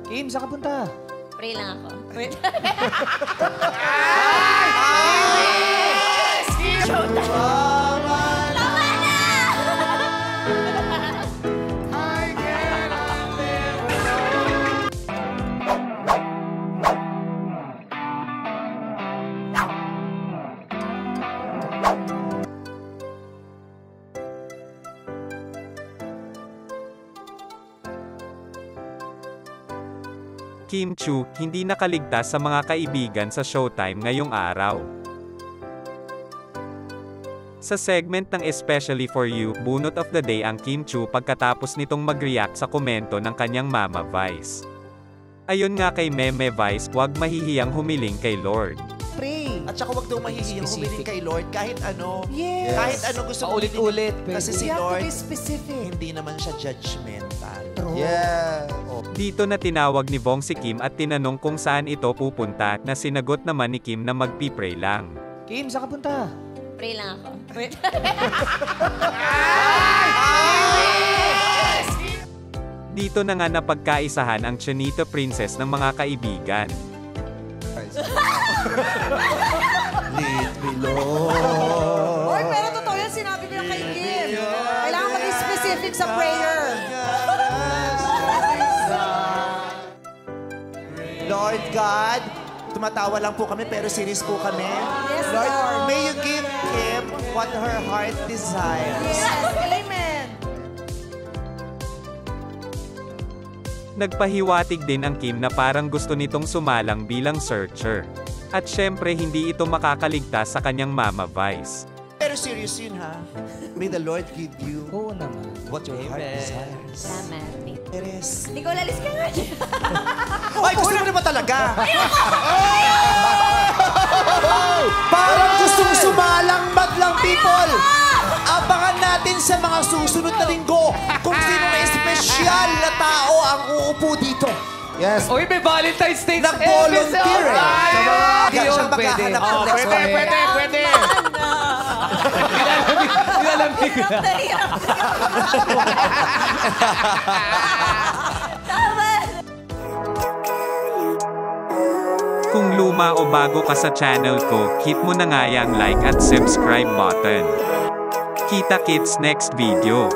Kim, saan ka punta? Pray lang ako. Wait. Kim Chiu, hindi nakaligtas sa mga kaibigan sa Showtime ngayong araw. Sa segment ng Especially For You, bunot of the day ang Kim Chiu pagkatapos nitong mag-react sa komento ng kanyang mama Vice. Ayon nga kay Meme Vice, huwag mahihiyang humiling kay Lord. Pray. At saka wag daw mahihiyang humiling kay Lord kahit ano. Yes. Kahit ano gusto mo Ulit-ulit. kasi si You have to Lord, be specific. hindi naman siya judgmental. True. Yeah. Oh. Dito na tinawag ni Bong si Kim at tinanong kung saan ito pupunta, na sinagot naman ni Kim na magpipray lang. Kim, saan ka punta? Pray lang ako. Wait. Dito na nga napagkaisahan ang Chinito Princess ng mga kaibigan. Lead me, Lord. Oy, pero totoo yan, sinabi ko yung kay Kim. Kailangan maging specific sa prayer. Lord God, tumatawa lang po kami pero serious po kami. Yes, Lord, Lord. may you give Kim what her heart desires. Yes, amen. Nagpahiwatig din ang Kim na parang gusto nitong sumalang bilang searcher. At syempre hindi ito makakaligtas sa kanyang mama Vice. Pero serious yun ha. May the Lord give you Oo naman. what your heart desires. Salamat. Teres. Hindi ko lalis ka nga dyan. Ay, gusto mo naman talaga. Parang gustong sumalang madlang people. Abangan natin sa mga susunod na linggo kung sino may espesyal na tao ang uupo dito. Yes. Uy, may Valentine's Day Nag-volunteer eh. Sa mga Yun, siyang maghahanap ng next one. Pwede. Nilalamig ko na. Kung luma o bago ka sa channel ko, hit mo na nga yung like at subscribe button. Kita-kits next video.